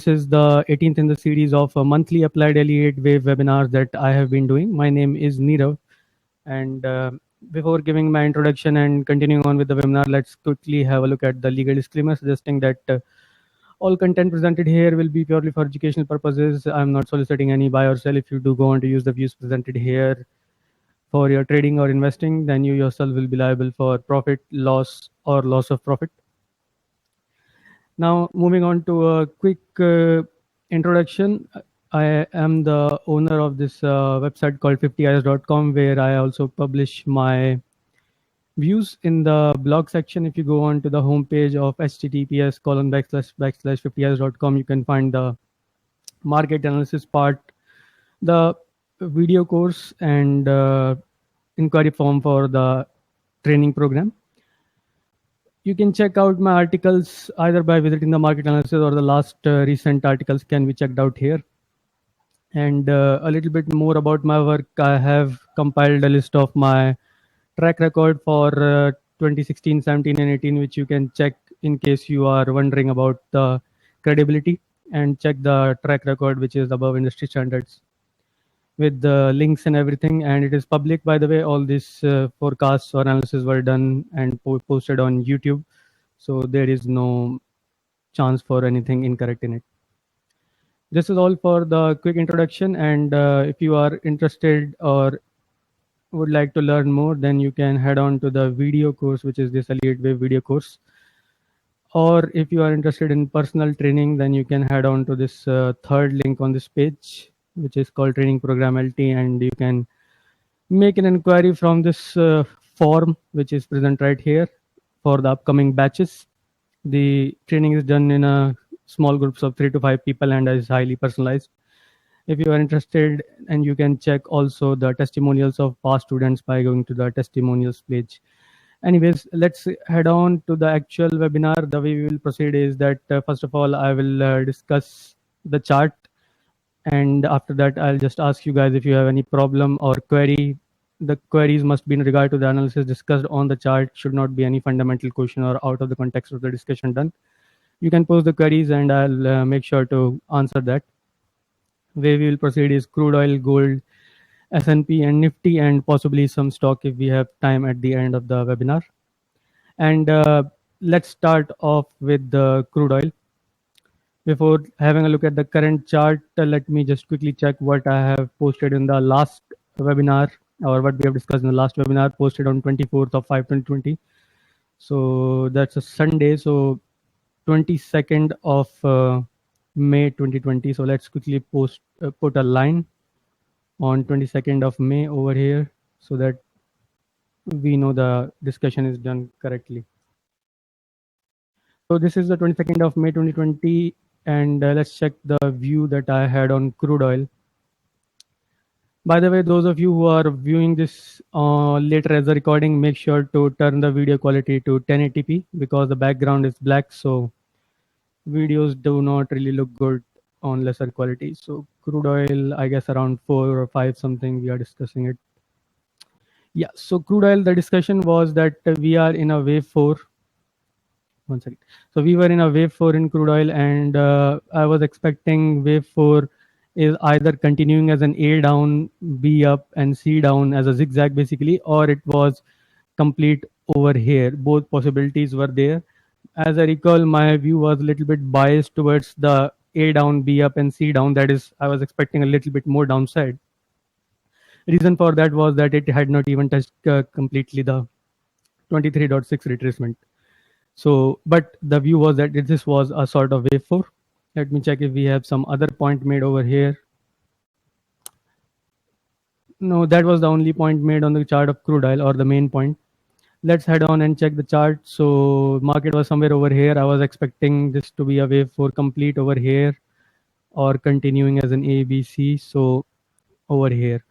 This is the 18th in the series of monthly Applied 8 Wave webinars that I have been doing. My name is Nirav, and before giving my introduction and continuing on with the webinar, let's quickly have a look at the legal disclaimer suggesting that all content presented here will be purely for educational purposes. I'm not soliciting any buy or sell. If you do go on to use the views presented here for your trading or investing, then you yourself will be liable for profit, loss, or loss of profit. Now, moving on to a quick introduction. I am the owner of this website called 50is.com, where I also publish my views in the blog section. If you go on to the homepage of https://50is.com, you can find the market analysis part, the video course, and inquiry form for the training program. You can check out my articles either by visiting the market analysis, or the last recent articles can be checked out here. And a little bit more about my work. I have compiled a list of my track record for 2016, 17, and 18, which you can check in case you are wondering about the credibility, and check the track record, which is above industry standards, with the links and everything. And it is public, by the way. All these forecasts or analysis were done and posted on YouTube, so there is no chance for anything incorrect in it. This is all for the quick introduction, and if you are interested or would like to learn more, then you can head on to the video course, which is this Elliott Wave video course. Or if you are interested in personal training, then you can head on to this third link on this page, which is called Training Program LT, and you can make an inquiry from this form, which is present right here, for the upcoming batches. The training is done in a small groups of 3 to 5 people and is highly personalized. If you are interested, and you can check also the testimonials of past students by going to the testimonials page. Anyways, let's head on to the actual webinar. The way we will proceed is that first of all, I will discuss the chart, and after that I'll just ask you guys if you have any problem or query. The queries must be in regard to the analysis discussed on the chart, should not be any fundamental question or out of the context of the discussion done. You can post the queries and I'll make sure to answer that. Way we will proceed is crude oil, gold, S&P, and Nifty, and possibly some stock if we have time at the end of the webinar. And let's start off with the crude oil. Before having a look at the current chart, let me just quickly check what I have posted in the last webinar, or what we have discussed in the last webinar, posted on 24th of 5, 2020. So that's a Sunday, so 22nd of May 2020. So let's quickly put a line on 22nd of May over here, so that we know the discussion is done correctly. So this is the 22nd of May 2020, and let's check the view that I had on crude oil. By the way, those of you who are viewing this later as a recording, make sure to turn the video quality to 1080p, because the background is black, so videos do not really look good on lesser quality. So crude oil, I guess around 4 or 5 something, we are discussing it. Yeah, so crude oil, the discussion was that we are in a wave 4. One second. So we were in a wave 4 in crude oil, and I was expecting wave 4 is either continuing as an A down, B up, and C down as a zigzag basically, or it was complete over here. Both possibilities were there. As I recall, my view was a little bit biased towards the A down, B up, and C down. That is, I was expecting a little bit more downside. Reason for that was that it had not even touched completely the 23.6 retracement. So, but the view was that this was a sort of wave 4. Let me check if we have some other point made over here. No, that was the only point made on the chart of crude oil, or the main point. Let's head on and check the chart. So market was somewhere over here. I was expecting this to be a wave 4 complete over here, or continuing as an ABC, so over here.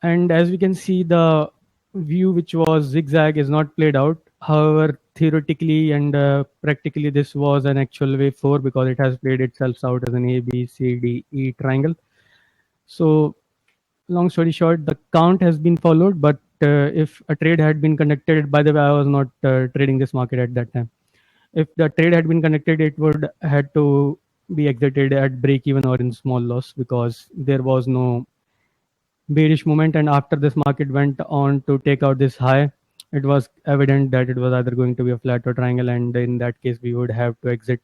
And as we can see, the view which was zigzag is not played out. However, theoretically and practically, this was an actual wave 4, because it has played itself out as an A, B, C, D, E triangle. So long story short, the count has been followed, but if a trade had been conducted, by the way, I was not trading this market at that time. If the trade had been conducted, it would had to be exited at break even or in small loss, because there was no bearish movement, and after this market went on to take out this high, it was evident that it was either going to be a flat or triangle, and in that case we would have to exit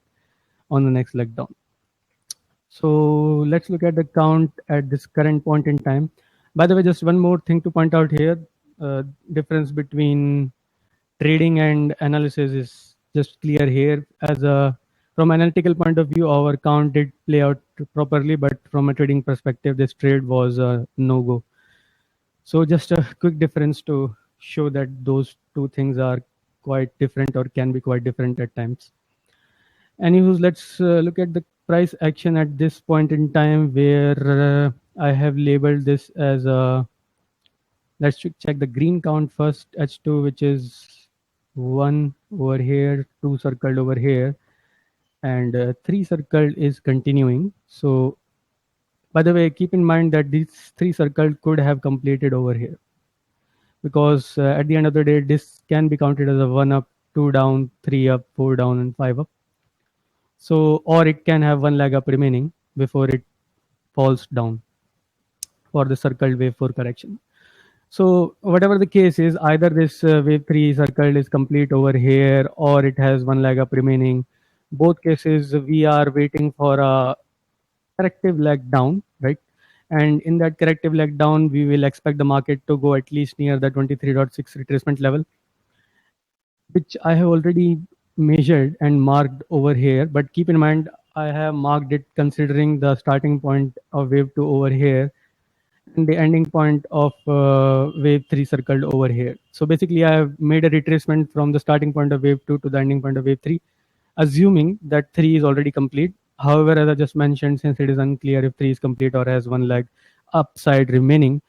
on the next leg down. So let's look at the count at this current point in time. By the way, just one more thing to point out here. Difference between trading and analysis is just clear here. As a from analytical point of view, our count did play out properly, but from a trading perspective, this trade was a no go. So just a quick difference to show that those two things are quite different or can be quite different at times. Anywho, let's look at the price action at this point in time, where I have labeled this as a, let's check the green count first, H2, which is 1 over here, 2 circled over here, and 3 circled is continuing. So by the way, keep in mind that these 3 circled could have completed over here, because at the end of the day, this can be counted as a 1 up, 2 down, 3 up, 4 down, and 5 up. So, or it can have one leg up remaining before it falls down for the circled wave 4 correction. So whatever the case is, either this wave 3 circle is complete over here, or it has one leg up remaining. Both cases, we are waiting for a corrective leg down, right? And in that corrective leg down, we will expect the market to go at least near the 23.6 retracement level, which I have already measured and marked over here. But keep in mind, I have marked it considering the starting point of wave 2 over here and the ending point of wave 3 circled over here. So basically, I have made a retracement from the starting point of wave 2 to the ending point of wave 3, assuming that 3 is already complete. However, as I just mentioned, since it is unclear if 3 is complete or has one leg upside remaining,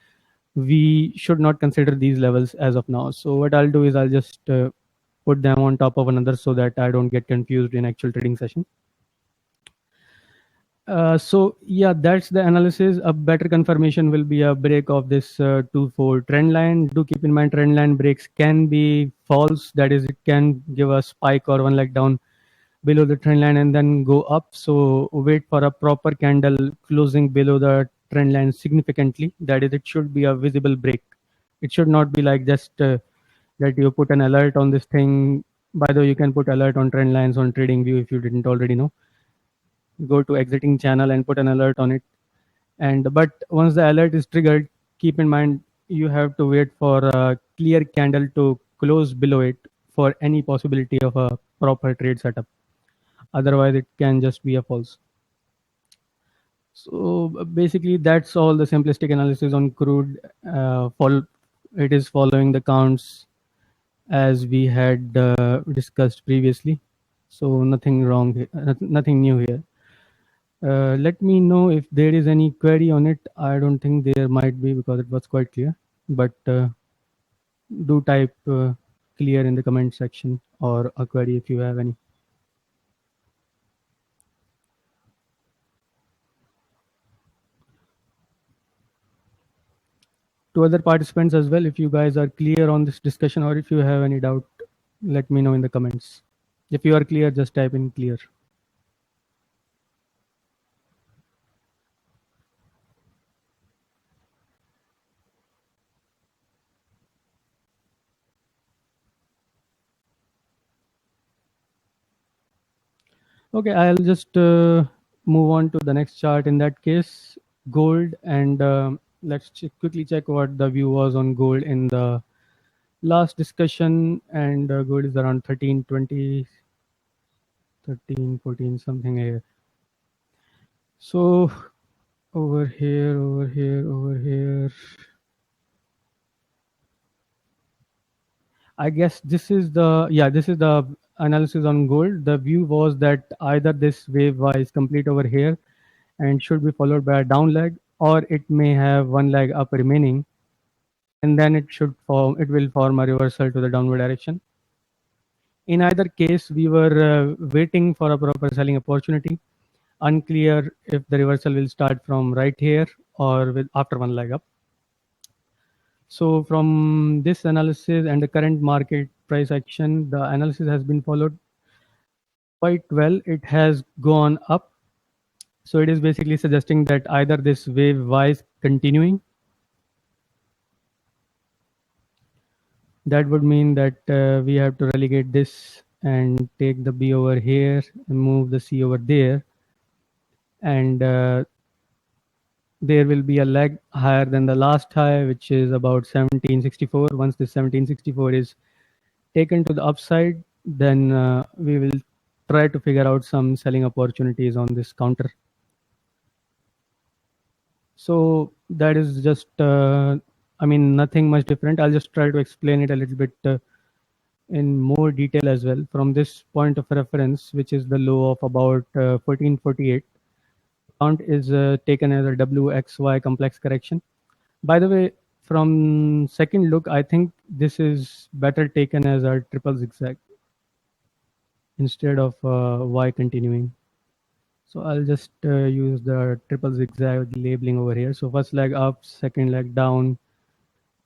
we should not consider these levels as of now. So what I'll do is I'll just put them on top of another so that I don't get confused in actual trading session. So yeah, that's the analysis. A better confirmation will be a break of this 2-4 trend line. Do keep in mind, trend line breaks can be false. That is, it can give a spike or one leg down below the trend line and then go up. So wait for a proper candle closing below the trend line significantly. That is, it should be a visible break. It should not be like just that you put an alert on this thing. By the way, you can put alert on trend lines on TradingView if you didn't already know. Go to exiting channel and put an alert on it. And but once the alert is triggered, keep in mind you have to wait for a clear candle to close below it for any possibility of a proper trade setup. Otherwise, it can just be a false. So basically, that's all the simplistic analysis on crude. It is following the counts as we had discussed previously. So nothing wrong, nothing new here. Let me know if there is any query on it. I don't think there might be because it was quite clear. But do type clear in the comment section or a query if you have any. To other participants as well, if you guys are clear on this discussion or if you have any doubt, let me know in the comments. If you are clear, just type in clear. Okay, I'll just move on to the next chart. In that case, gold, and let's quickly check what the view was on gold in the last discussion. And gold is around 13, 20, 13, 14, something here. So over here, over here, over here. I guess this is the analysis on gold. The view was that either this wave is complete over here and should be followed by a down leg, or it may have one leg up remaining, and then it will form a reversal to the downward direction. In either case, we were waiting for a proper selling opportunity. Unclear if the reversal will start from right here or with after one leg up. So from this analysis and the current market price action, the analysis has been followed quite well. It has gone up So it is basically suggesting that either this wave y is continuing. That would mean that we have to relegate this and take the b over here and move the c over there, and there will be a leg higher than the last high, which is about 1764. Once this 1764 is taken to the upside, then we will try to figure out some selling opportunities on this counter. So that is just, I mean, nothing much different. I'll just try to explain it a little bit in more detail as well. From this point of reference, which is the low of about 1448, count is taken as a WXY complex correction. By the way, from second look, I think this is better taken as a triple zigzag instead of Y continuing. So I'll just use the triple zigzag labeling over here. So first leg up, second leg down,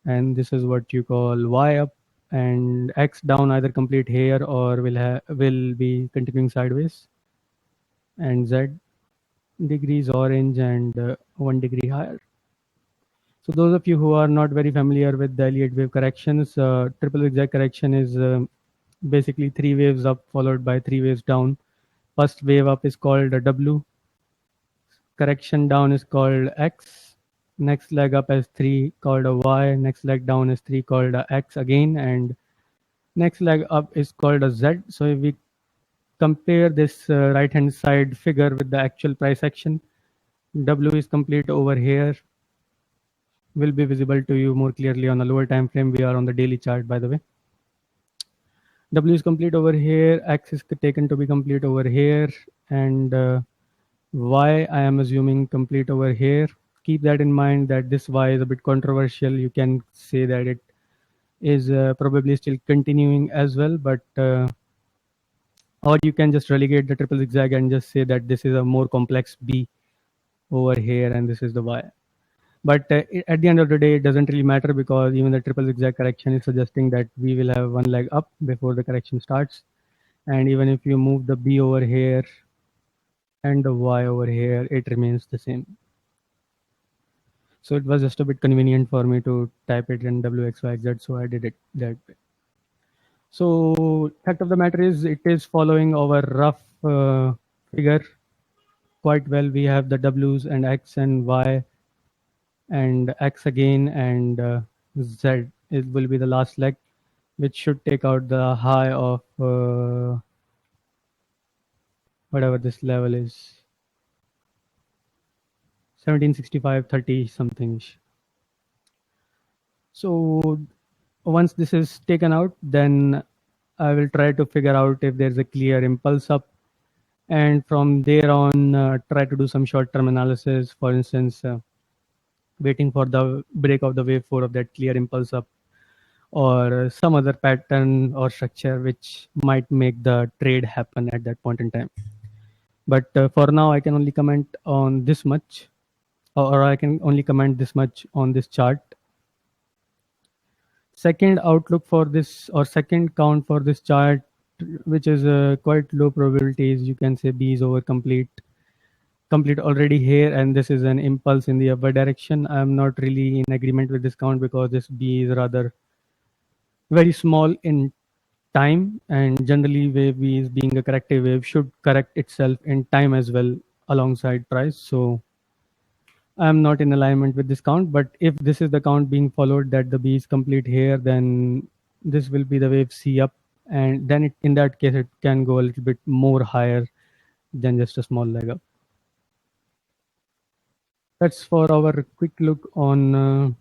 and this is what you call Y up, and X down either complete here or will be continuing sideways, and Z degrees orange and 1 degree higher. So those of you who are not very familiar with the Elliott wave corrections, triple zigzag correction is basically 3 waves up followed by 3 waves down. First wave up is called a W. Correction down is called X. Next leg up is 3 called a Y. Next leg down is 3 called a X again. And next leg up is called a Z. So if we compare this right hand side figure with the actual price action, W is complete over here, will be visible to you more clearly on a lower time frame. We are on the daily chart, by the way. W is complete over here, X is taken to be complete over here, and Y I am assuming complete over here. Keep that in mind that this Y is a bit controversial. You can say that it is probably still continuing as well, but or you can just relegate the triple zigzag and just say that this is a more complex B over here and this is the Y. But at the end of the day, it doesn't really matter because even the triple zigzag correction is suggesting that we will have one leg up before the correction starts. And even if you move the B over here and the Y over here, it remains the same. So it was just a bit convenient for me to type it in WXYZ, so I did it that way. So fact of the matter is, it is following our rough figure quite well. We have the W's and X and Y and X again, and Z it will be the last leg, which should take out the high of whatever this level is, 1765, 30 something. So once this is taken out, then I will try to figure out if there's a clear impulse up, and from there on try to do some short-term analysis. For instance, waiting for the break of the wave 4 of that clear impulse up, or some other pattern or structure which might make the trade happen at that point in time. But for now, I can only comment on this much, or I can only comment this much on this chart. Second outlook for this, or second count for this chart, which is quite low probabilities, you can say B is over complete already here, and this is an impulse in the upward direction. I'm not really in agreement with this count because this B is rather very small in time, and generally wave B is being a corrective wave should correct itself in time as well alongside price. So I'm not in alignment with this count, but if this is the count being followed that the B is complete here, then this will be the wave C up, and then in that case it can go a little bit more higher than just a small leg up. That's for our quick look on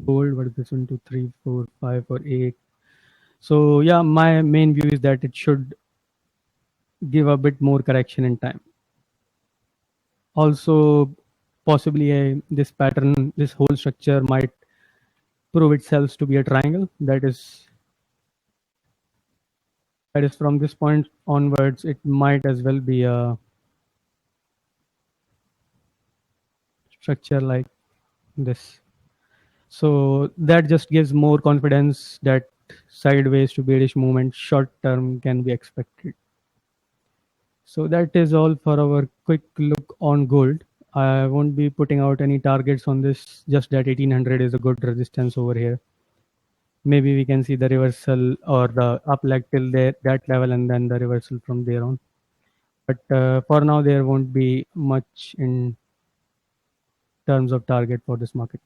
gold. What is this? 1, 2, 3, 4, 5, or 8. So yeah, my main view is that it should give a bit more correction in time. Also, possibly this pattern, this whole structure might prove itself to be a triangle. That is from this point onwards, it might as well be a structure like this. So that just gives more confidence that sideways to bearish movement short term can be expected. So that is all for our quick look on gold. I won't be putting out any targets on this, just that 1800 is a good resistance over here. Maybe we can see the reversal or the up leg till there, that level, and then the reversal from there on. But for now, there won't be much in terms of target for this market.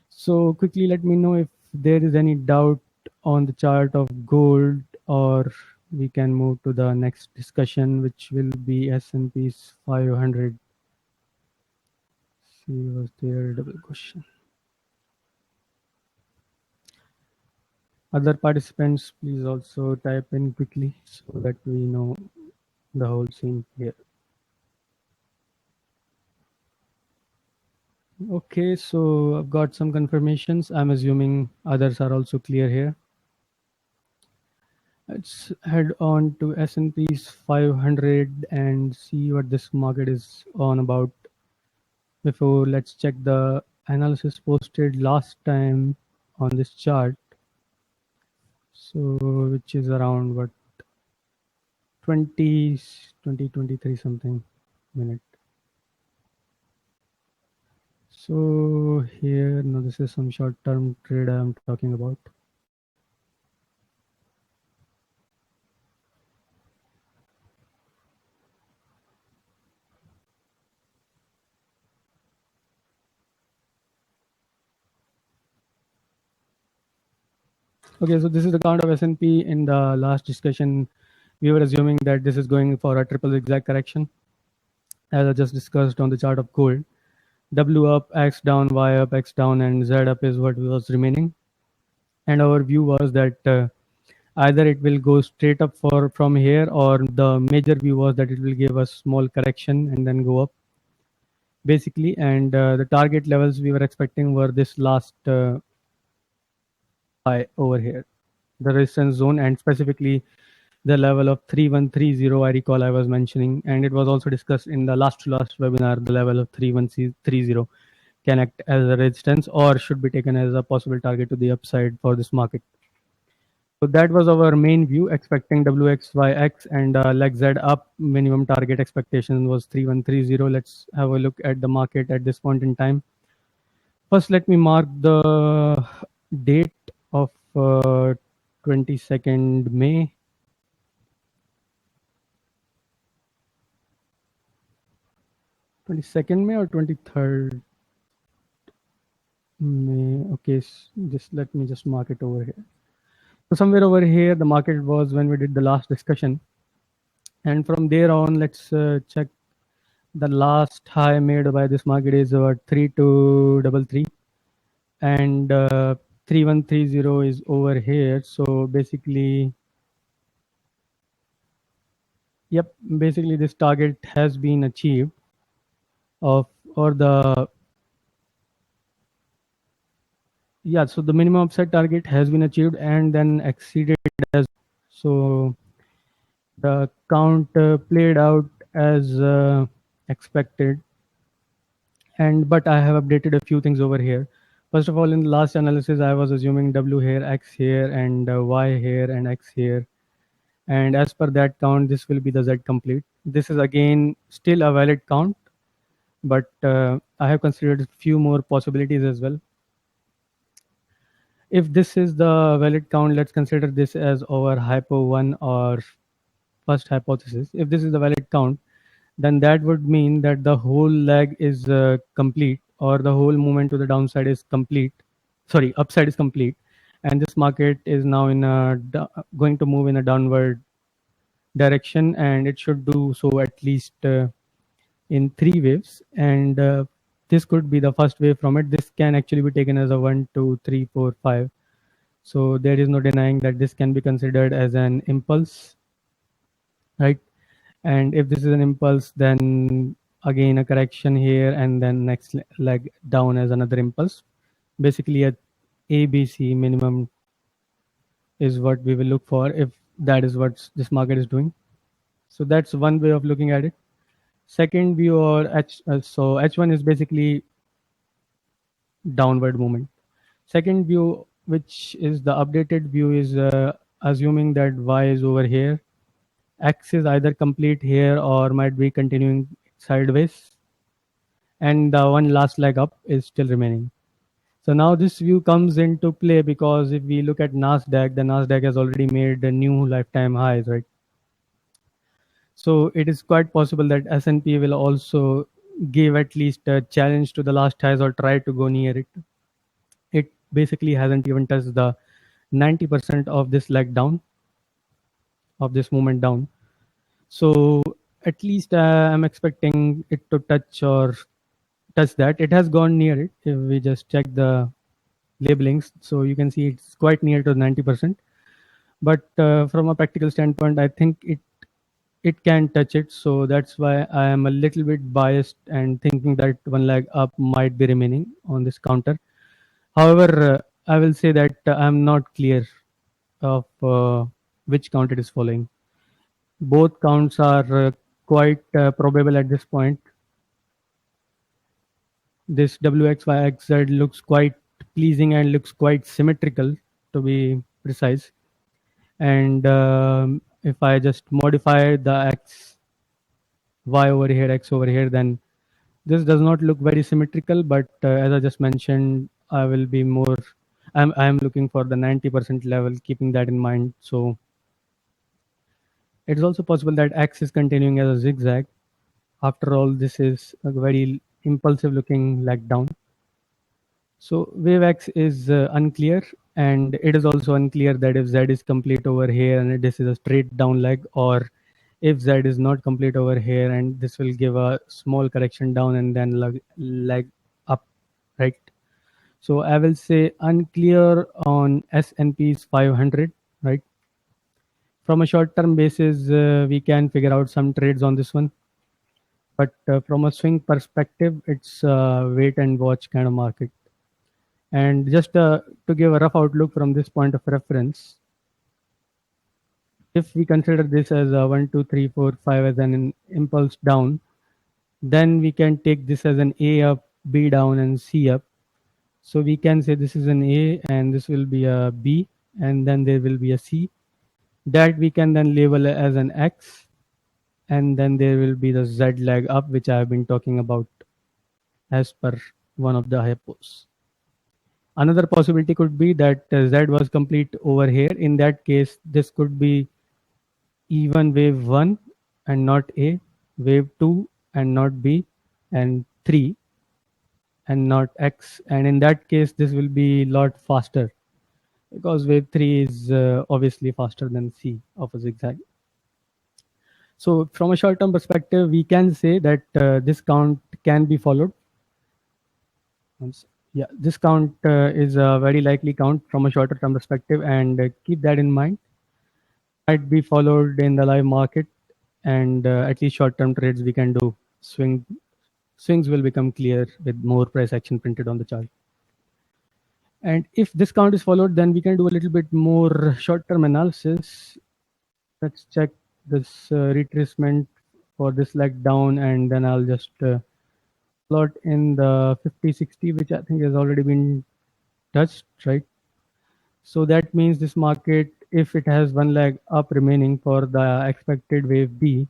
So quickly, let me know if there is any doubt on the chart of gold, or we can move to the next discussion, which will be S&P's 500. See, was there a double question? Other participants, please also type in quickly so that we know the whole scene here. Okay, so I've got some confirmations. I'm assuming others are also clear here. Let's head on to S&P's 500 and see what this market is on about. Before, let's check the analysis posted last time on this chart. So, which is around what 20, 23 something minute. So here, no, this is some short-term trade I'm talking about. Okay, so this is the count of S&P. In the last discussion, we were assuming that this is going for a triple zigzag correction, as I just discussed on the chart of gold. W up, X down, Y up, X down, and Z up is what was remaining. And our view was that either it will go straight up for from here, or the major view was that it will give a small correction and then go up, basically. And the target levels we were expecting were this last high over here, the resistance zone, and specifically the level of 3130. I recall I was mentioning, and it was also discussed in the last to last webinar. The level of 3130 can act as a resistance or should be taken as a possible target to the upside for this market. So that was our main view, expecting WXYX and leg Z up. Minimum target expectation was 3130. Let's have a look at the market at this point in time. First, let me mark the date of 22nd May. 22nd May or 23rd May? Okay, just let me just mark it over here. So somewhere over here, the market was when we did the last discussion. And from there on, let's check the last high made by this market is 3233, and 3130 is over here. So basically, yep, basically this target has been achieved of, or the, yeah, so the minimum upside target has been achieved and then exceeded as, so the count played out as expected. And but I have updated a few things over here. First of all, in the last analysis, I was assuming W here, X here, and Y here, and X here. And as per that count, this will be the Z complete. This is again still a valid count, but I have considered a few more possibilities as well. If this is the valid count, let's consider this as our hypo 1 or first hypothesis. If this is the valid count, then that would mean that the whole leg is complete, or the whole movement to the downside is complete. Sorry, upside is complete, and this market is now in a going to move in a downward direction, and it should do so at least in 3 waves. And this could be the first wave from it. This can actually be taken as a 1, 2, 3, 4, 5. So there is no denying that this can be considered as an impulse, right? And if this is an impulse, then again a correction here, and then next leg down as another impulse. Basically a ABC minimum is what we will look for if that is what this market is doing. So that's one way of looking at it. Second view, or so H1 is basically downward movement. Second view, which is the updated view, is assuming that Y is over here, X is either complete here or might be continuing sideways, and the one last leg up is still remaining. So now this view comes into play because if we look at Nasdaq, the Nasdaq has already made a new lifetime highs, right? So it is quite possible that S&P will also give at least a challenge to the last highs or try to go near it. It basically hasn't even touched the 90% of this leg down, of this movement down. So at least I'm expecting it to touch that. It has gone near it. If we just check the labelings, so you can see it's quite near to 90%. But from a practical standpoint, I think it can touch it. So that's why I am a little bit biased and thinking that one leg up might be remaining on this counter. However, I will say that I'm not clear of which count it is following. Both counts are quite probable at this point. This WXYXZ looks quite pleasing and looks quite symmetrical, to be precise. And if I just modify the X, Y over here, X over here, then this does not look very symmetrical. But as I just mentioned, I will be more. I'm looking for the 90% level, keeping that in mind. So it is also possible that X is continuing as a zigzag. After all, this is a very impulsive looking leg down. So wave X is unclear, and it is also unclear that if Z is complete over here and this is a straight down leg, or if Z is not complete over here and this will give a small correction down and then leg up, right? So I will say unclear on S&P's 500, right? From a short-term basis, we can figure out some trades on this one, but from a swing perspective, it's wait and watch kind of market. And just to give a rough outlook from this point of reference, if we consider this as a 1, 2, 3, 4, 5 as an impulse down, then we can take this as an A up, B down, and C up. So we can say this is an A and this will be a B, and then there will be a C. That we can then label as an X, and then there will be the Z leg up, which I have been talking about as per one of the hypos. Another possibility could be that Z was complete over here. In that case, this could be even wave 1 and not A, wave 2 and not B, and 3 and not X. And in that case, this will be a lot faster because wave 3 is obviously faster than C of a zigzag. So from a short-term perspective, we can say that this count can be followed. Yeah, this count is a very likely count from a shorter term perspective, and keep that in mind. Might be followed in the live market, and at least short term trades we can do. Swings will become clear with more price action printed on the chart. And if this count is followed, then we can do a little bit more short term analysis. Let's check this retracement for this leg down, and then I'll just plot in the 50-60, which I think has already been touched, right? So that means this market, if it has one leg up remaining for the expected wave B,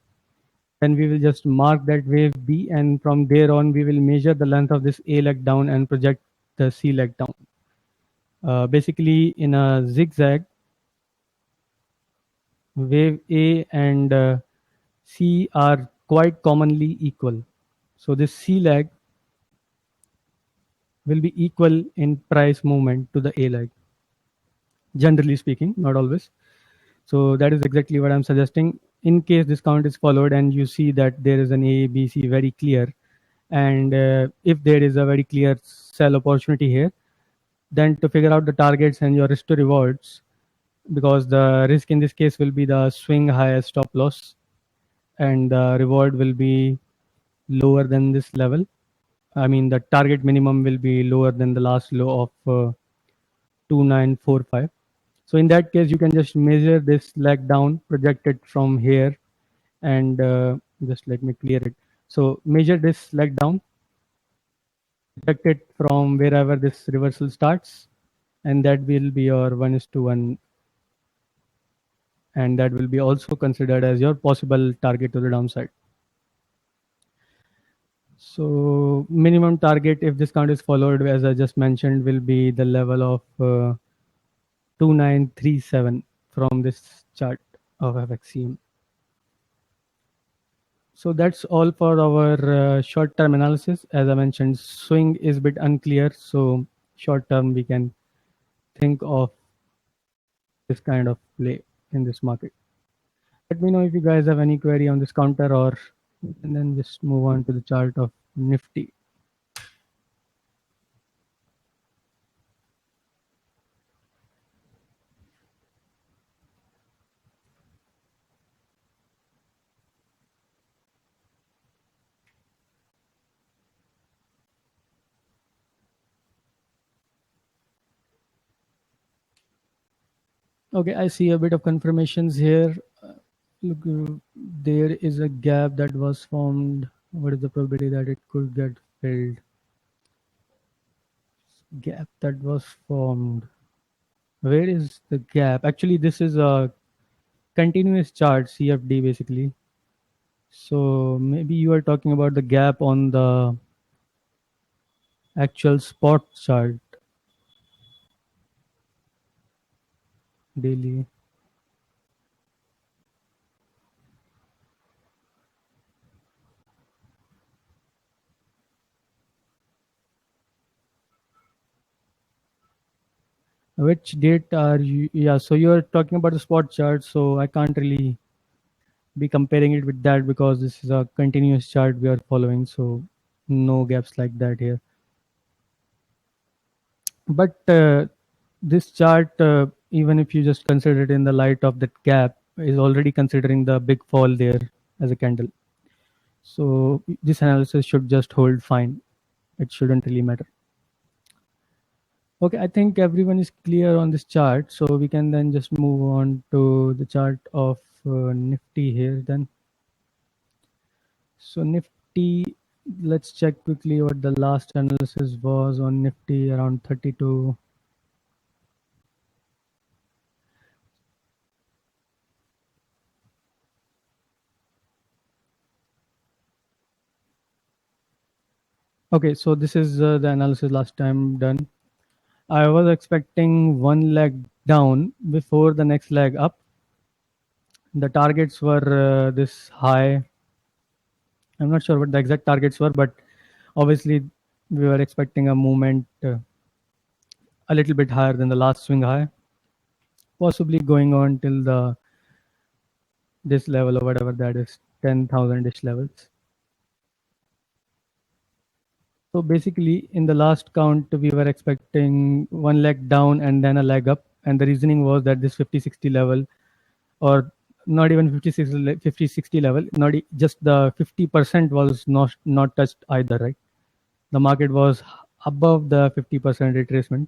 then we will just mark that wave B, and from there on we will measure the length of this A leg down and project the C leg down. Basically, in a zigzag, wave A and C are quite commonly equal. So this C leg will be equal in price movement to the A leg, generally speaking, not always. So that is exactly what I'm suggesting. In case this count is followed and you see that there is an A, B, C very clear, and if there is a very clear sell opportunity here, then to figure out the targets and your risk to rewards, because the risk in this case will be the swing high stop loss, and the reward will be lower than this level. I mean, the target minimum will be lower than the last low of 2945. So in that case, you can just measure this leg down, project it from here, and just let me clear it. So measure this leg down, project it from wherever this reversal starts, and that will be your 1:1. and that will be also considered as your possible target to the downside. So minimum target, if this count is followed, as I just mentioned, will be the level of 2937 from this chart of FXCM. So that's all for our short-term analysis. As I mentioned, swing is a bit unclear, so short-term we can think of this kind of play in this market. Let me know if you guys have any query on this counter, or and then just move on to the chart of Nifty. Okay, I see a bit of confirmations here. Look, there is a gap that was formed. What is the probability that it could get filled? Gap that was formed. Where is the gap? Actually, this is a continuous chart, CFD basically. So maybe you are talking about the gap on the actual spot chart daily. Which date are you? Yeah, so you are talking about the spot chart. So I can't really be comparing it with that because this is a continuous chart we are following. So no gaps like that here. But this chart, even if you just consider it in the light of that gap, is already considering the big fall there as a candle. So this analysis should just hold fine. It shouldn't really matter. Okay, I think everyone is clear on this chart, so we can then just move on to the chart of Nifty here then. So Nifty, let's check quickly what the last analysis was on Nifty around 32. Okay, so this is the analysis last time done. I was expecting one leg down before the next leg up. The targets were this high. I'm not sure what the exact targets were, but obviously we were expecting a movement a little bit higher than the last swing high, possibly going on till the this level or whatever that is, 10,000 ish levels. So basically, in the last count, we were expecting one leg down and then a leg up, and the reasoning was that this 50-60 level, or not even 50-60 level, not just the 50% was not touched either, right? The market was above the 50% retracement.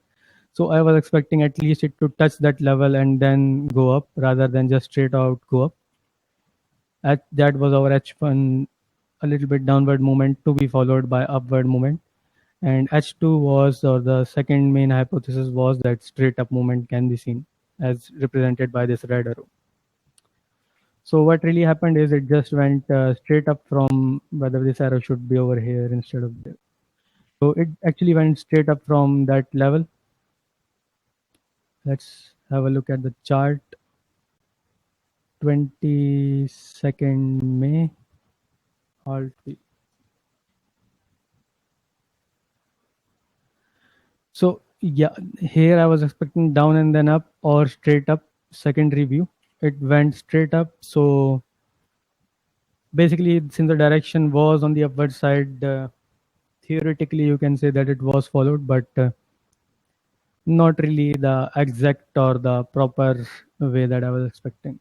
So I was expecting at least it to touch that level and then go up rather than just straight out go up. That was our H1, a little bit downward movement to be followed by upward movement. And H2 was, or the second main hypothesis was that straight up movement can be seen as represented by this red arrow. So what really happened is it just went straight up from whether this arrow should be over here instead of there. So it actually went straight up from that level. Let's have a look at the chart. 22nd May. Alt V. So yeah, here I was expecting down and then up or straight up secondary view. It went straight up. So basically, since the direction was on the upward side, theoretically you can say that it was followed, but not really the exact or the proper way that I was expecting.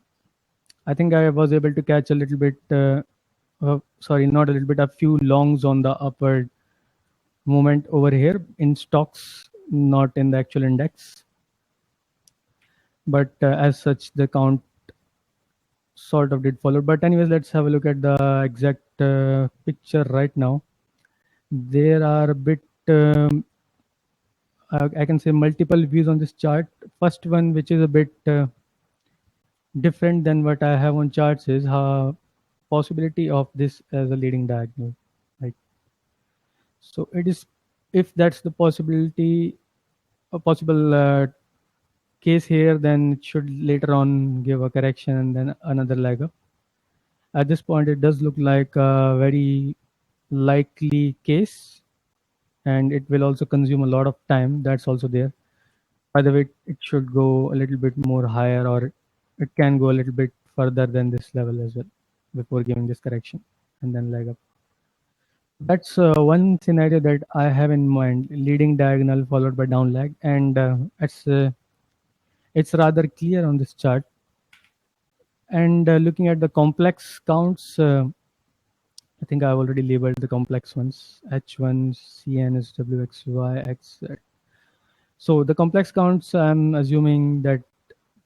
I think I was able to catch a little bit, sorry, not a little bit, a few longs on the upward movement over here in stocks, not in the actual index. But as such, the count sort of did follow. But anyways, let's have a look at the exact picture right now. There are a bit, I can say multiple views on this chart. First one, which is a bit different than what I have on charts is how possibility of this as a leading diagonal, right? So it is, if that's the possibility, a possible case here, then it should later on give a correction and then another leg up. At this point, it does look like a very likely case, and it will also consume a lot of time. That's also there. By the way, it should go a little bit more higher, or it can go a little bit further than this level as well before giving this correction and then leg up. That's one scenario that I have in mind: leading diagonal followed by down leg, and it's rather clear on this chart. And looking at the complex counts, I think I've already labeled the complex ones. H1, Cn is WXY, XZ. So the complex counts, I'm assuming that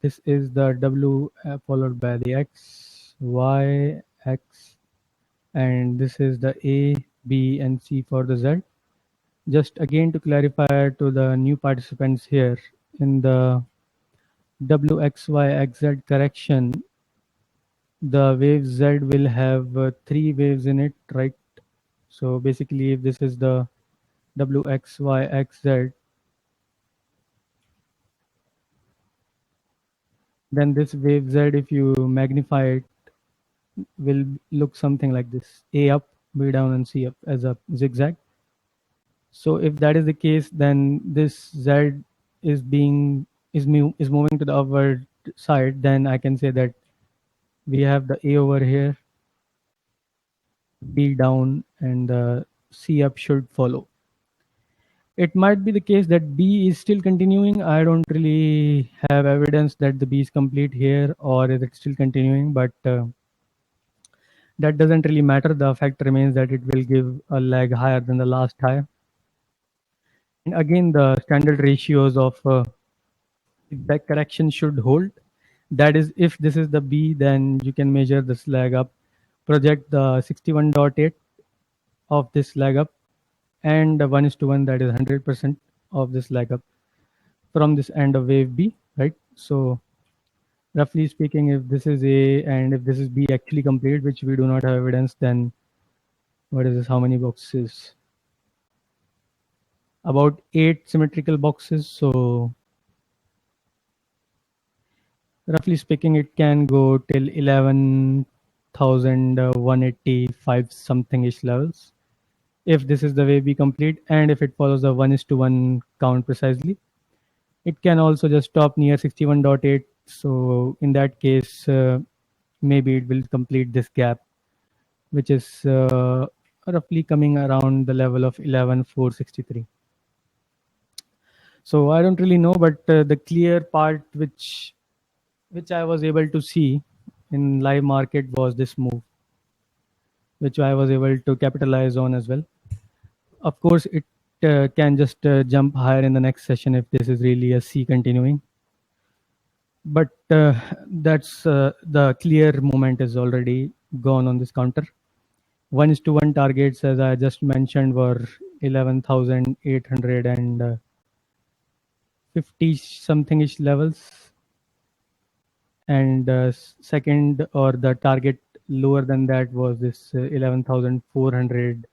this is the W followed by the X, Y, X, and this is the A, B, and C for the Z. Just again to clarify to the new participants here, in the WXYXZ correction, the wave Z will have three waves in it, right? So basically, if this is the WXYXZ, then this wave Z, if you magnify it, will look something like this: A up, B down, and C up as a zigzag. So if that is the case, then this Z is being is moving to the upward side. Then I can say that we have the A over here, B down, and the C up should follow. It might be the case that B is still continuing. I don't really have evidence that the B is complete here, or is it still continuing, but that doesn't really matter. The fact remains that it will give a leg higher than the last high. And again, the standard ratios of back correction should hold. That is, if this is the B, then you can measure this leg up, project the 61.8 of this leg up, and 1:1, that is 100% of this leg up from this end of wave B, right? So roughly speaking, if this is A and if this is B actually complete, which we do not have evidence, then what is this? How many boxes? About 8 symmetrical boxes. So roughly speaking, it can go till 11,185 something ish levels. If this is the way we complete, and if it follows the 1:1 count precisely, it can also just stop near 61.8. So in that case, maybe it will complete this gap, which is roughly coming around the level of 11,463. So I don't really know, but the clear part which I was able to see in live market was this move, which I was able to capitalize on as well. Of course, it can just jump higher in the next session if this is really a C continuing. But that's the clear moment is already gone on this counter. 1:1 targets, as I just mentioned, were 11,850 something ish levels, and second, or the target lower than that, was this 11,400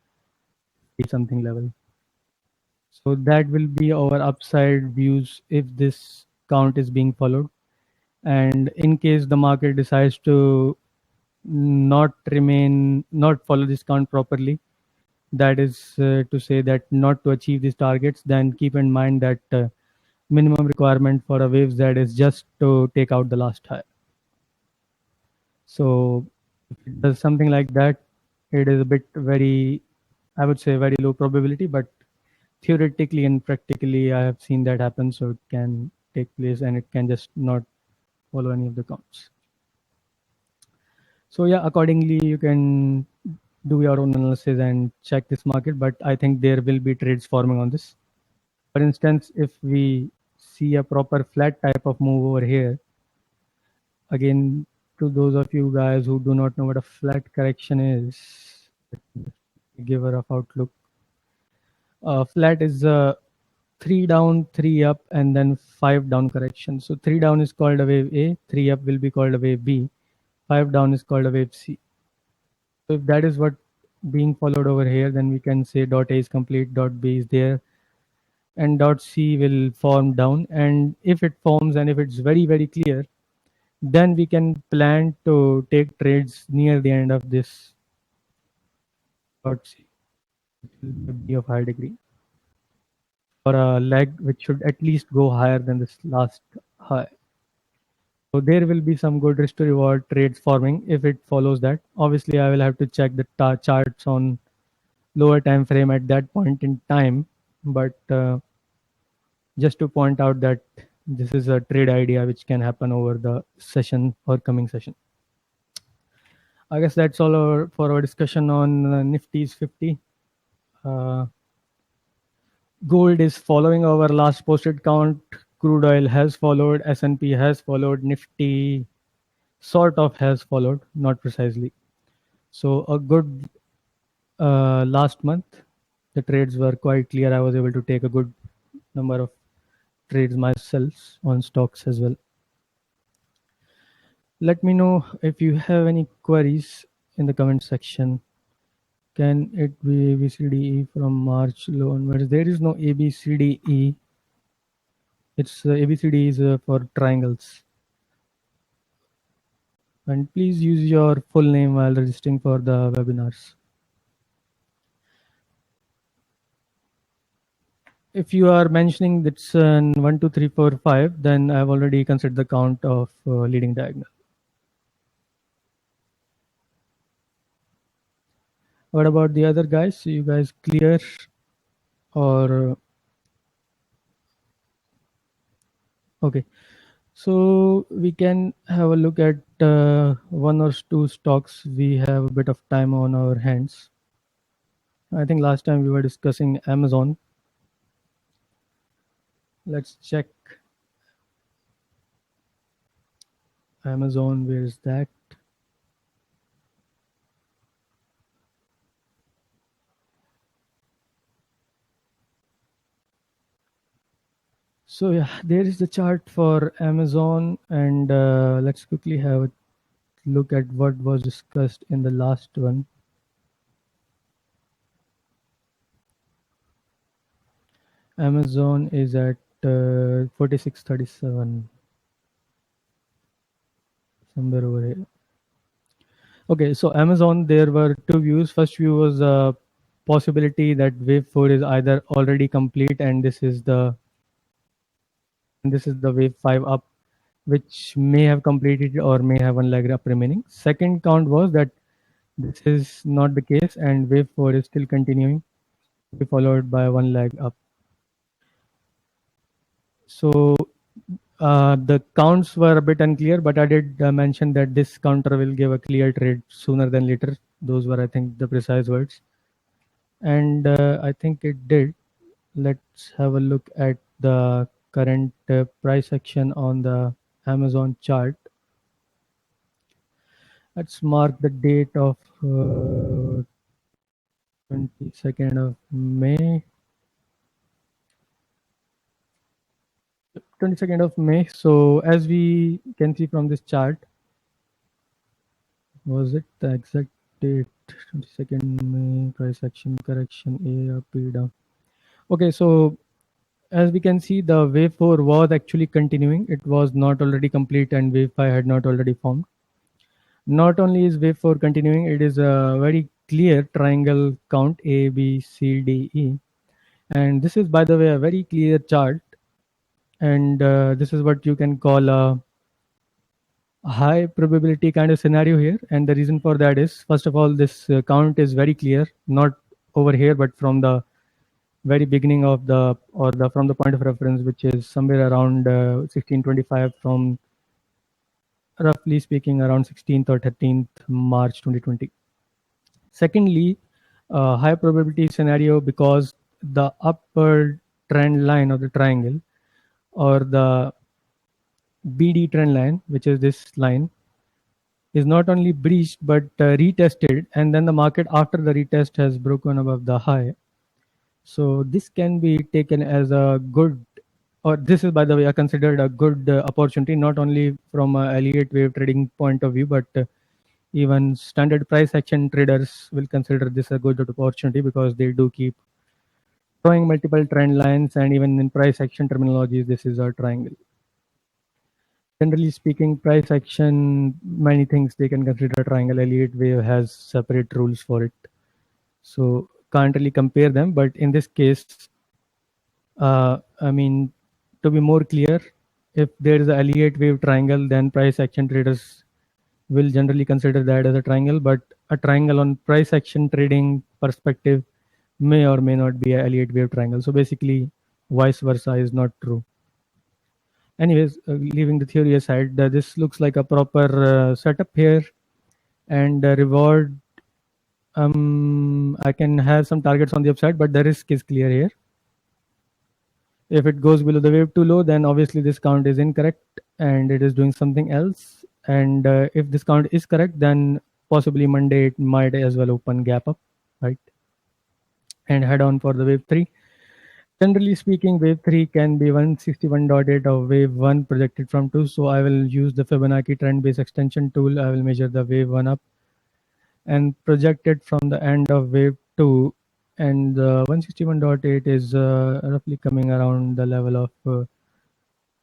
something level. So that will be our upside views if this count is being followed. And in case the market decides to not follow this count properly, that is to say that not to achieve these targets, then keep in mind that minimum requirement for a wave Z is just to take out the last high. So if it does something like that, it is a bit very, I would say, very low probability, but theoretically and practically I have seen that happen. So it can take place and it can just not follow any of the counts. So yeah, accordingly you can do your own analysis and check this market, but I think there will be trades forming on this. For instance, if we see a proper flat type of move over here, again, to those of you guys who do not know what a flat correction is, give a rough outlook. Flat is 3 down, 3 up, and then 5 down correction. So 3 down is called a wave A, 3 up will be called a wave B, 5 down is called a wave C. So if that is what being followed over here, then we can say dot A is complete, dot B is there, and dot C will form down. And if it forms and if it's very, very clear, then we can plan to take trades near the end of this dot C, which will be of high degree, or a leg which should at least go higher than this last high. So there will be some good risk to reward trades forming if it follows that. Obviously, I will have to check the charts on lower time frame at that point in time, but just to point out that this is a trade idea which can happen over the session or coming session. I guess that's all for our discussion on Nifty's 50. Gold is following our last posted count. Crude oil has followed. S&P has followed. Nifty sort of has followed, not precisely. So a good last month. The trades were quite clear. I was able to take a good number of trades myself on stocks as well. Let me know if you have any queries in the comment section. Can it be ABCDE from March low onwards? There is no ABCDE. It's ABCD is for triangles. And please use your full name while registering for the webinars. If you are mentioning that's 1, 2, 3, 4, 5, then I've already considered the count of leading diagonal. What about the other guys? You guys clear? Or okay, so we can have a look at one or two stocks. We have a bit of time on our hands. I think last time we were discussing Amazon. Let's check Amazon. Where is that? So yeah, there is the chart for Amazon, and let's quickly have a look at what was discussed in the last one. Amazon is at 46.37, somewhere over here. Okay, so Amazon, there were two views. First view was a possibility that wave 4 is either already complete and this is the wave 5 up, which may have completed or may have one leg up remaining. Second count was that this is not the case and wave 4 is still continuing, followed by one leg up. So the counts were a bit unclear, but I did mention that this counter will give a clear trade sooner than later. Those were, I think, the precise words. And I think it did. Let's have a look at the current price action on the Amazon chart. Let's mark the date of 22nd of May. 22nd of May. So as we can see from this chart, was it the exact date? 22nd May, price action, correction, A up, B down. Okay, so as we can see, the wave 4 was actually continuing. It was not already complete and wave 5 had not already formed. Not only is wave 4 continuing, it is a very clear triangle count A, B, C, D, E. And this is, by the way, a very clear chart. And this is what you can call a high probability kind of scenario here. And the reason for that is, first of all, this count is very clear, not over here, but from the very beginning of from the point of reference, which is somewhere around 1625, from roughly speaking around 16th or 13th March 2020. Secondly, high probability scenario because the upper trend line of the triangle, or the BD trend line, which is this line, is not only breached but retested, and then the market after the retest has broken above the high. So this can be taken as a good, or this is by the way considered a good opportunity, not only from a Elliott wave trading point of view, but even standard price action traders will consider this a good opportunity because they do keep drawing multiple trend lines, and even in price action terminologies, this is a triangle. Generally speaking, price action, many things they can consider a triangle. Elliott wave has separate rules for it, so can't really compare them. But in this case, I mean, to be more clear, if there is a Elliott wave triangle, then price action traders will generally consider that as a triangle. But a triangle on price action trading perspective may or may not be a Elliott wave triangle. So basically, vice versa is not true. Anyways, leaving the theory aside, this looks like a proper setup here, and reward. I can have some targets on the upside, but the risk is clear here. If it goes below the wave too low, then obviously this count is incorrect and it is doing something else. And if this count is correct, then possibly Monday it might as well open gap up, right? And head on for the wave 3. Generally speaking, wave 3 can be 161.8 of wave 1 projected from 2. So I will use the Fibonacci trend based extension tool. I will measure the wave 1 up and project it from the end of wave 2. And the 161.8 is roughly coming around the level of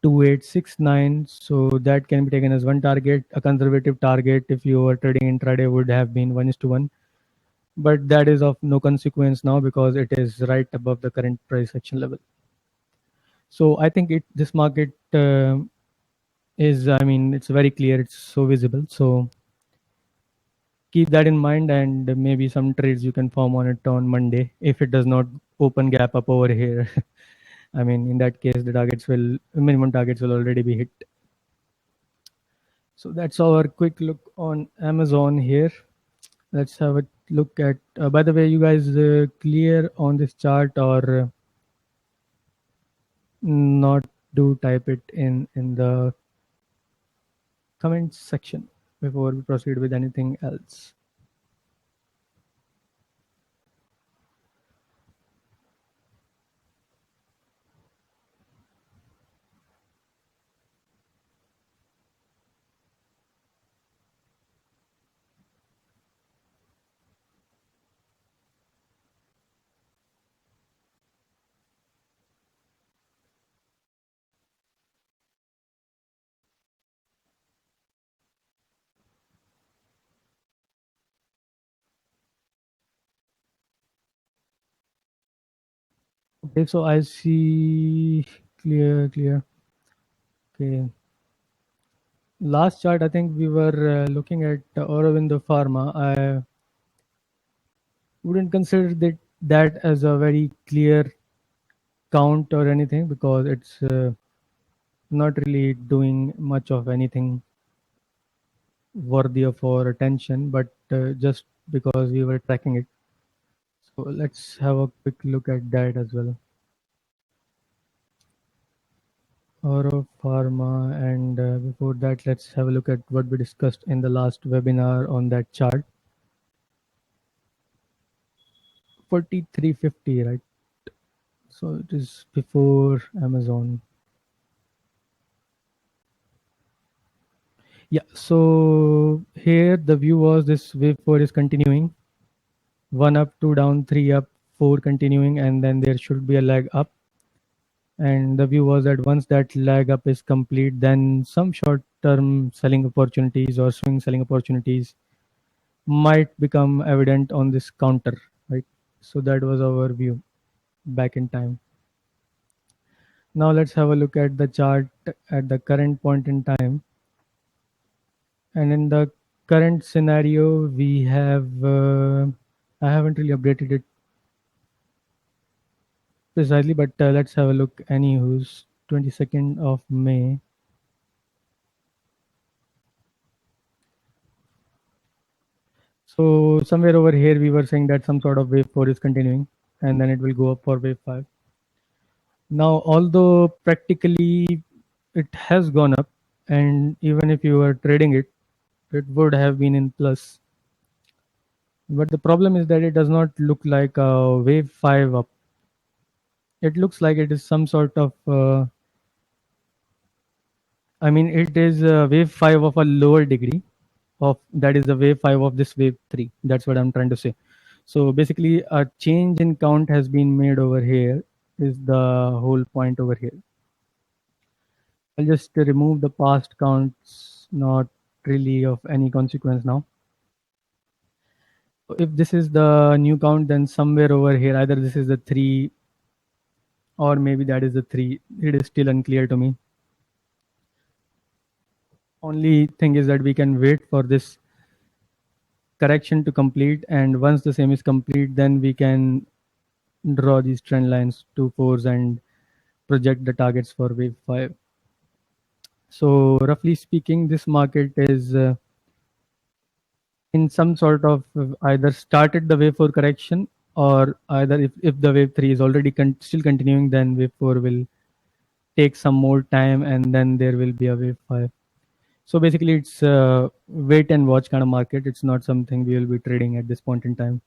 2869. So that can be taken as one target. A conservative target, if you were trading intraday, would have been 1:1. But that is of no consequence now because it is right above the current price action level. So I think this market is, I mean, it's very clear, it's so visible. So keep that in mind, and maybe some trades you can form on it on Monday if it does not open gap up over here. I mean, in that case, the minimum targets will already be hit. So that's our quick look on Amazon here. Let's have a look at, by the way, you guys clear on this chart or not? Do type it in the comments section before we proceed with anything else. Okay, so I see clear. Okay. Last chart, I think we were looking at Aurobindo Pharma. I wouldn't consider that as a very clear count or anything because it's not really doing much of anything worthy of our attention, but just because we were tracking it. So let's have a quick look at that as well. Oro Pharma, and before that, let's have a look at what we discussed in the last webinar on that chart. 4350, right? So it is before Amazon. Yeah, so here the view was this wave 4 is continuing. 1 up, 2 down, 3 up, 4 continuing, and then there should be a leg up. And the view was that once that leg up is complete, then some short term selling opportunities or swing selling opportunities might become evident on this counter, right? So that was our view back in time. Now let's have a look at the chart at the current point in time. And in the current scenario, we have, I haven't really updated it precisely, but let's have a look. Anywho's 22nd of May. So somewhere over here, we were saying that some sort of wave 4 is continuing and then it will go up for wave 5. Now, although practically it has gone up, and even if you were trading it, it would have been in plus. But the problem is that it does not look like a wave 5 up. It looks like it is some sort of I mean, it is wave 5 of a lower degree of that is the wave 5 of this wave 3. That's what I'm trying to say. So basically, a change in count has been made over here, is the whole point over here. I'll just remove the past counts, not really of any consequence now. If this is the new count, then somewhere over here, either this is the 3 or maybe that is the 3. It is still unclear to me. Only thing is that we can wait for this correction to complete, and once the same is complete, then we can draw these trend lines to force and project the targets for wave 5. So roughly speaking, this market is in some sort of either started the wave 4 correction, or either if the wave 3 is already still continuing, then wave 4 will take some more time and then there will be a wave 5. So basically it's a wait and watch kind of market. It's not something we will be trading at this point in time.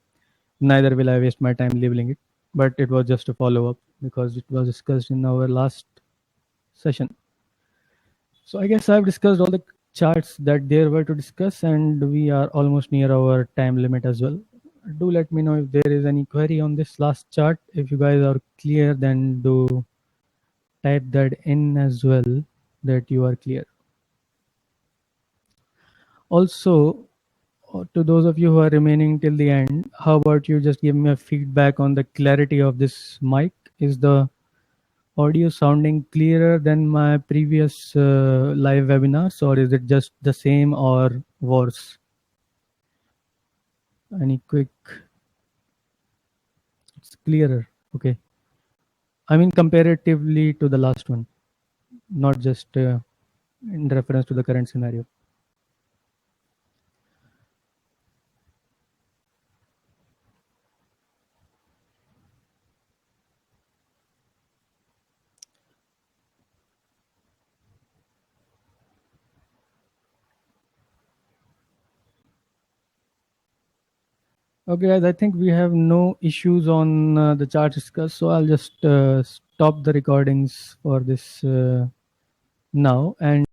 Neither will I waste my time labeling it, but it was just a follow up because it was discussed in our last session. So I guess I've discussed all the charts that there were to discuss, and we are almost near our time limit as well. Do let me know if there is any query on this last chart. If you guys are clear, then do type that in as well, that you are clear. Also, to those of you who are remaining till the end, how about you just give me a feedback on the clarity of this mic? Is the audio sounding clearer than my previous live webinars, or is it just the same or worse? Any quick? It's clearer. Okay. I mean, comparatively to the last one, not just in reference to the current scenario. Okay, guys, I think we have no issues on the chart discussed, so I'll just stop the recordings for this now. And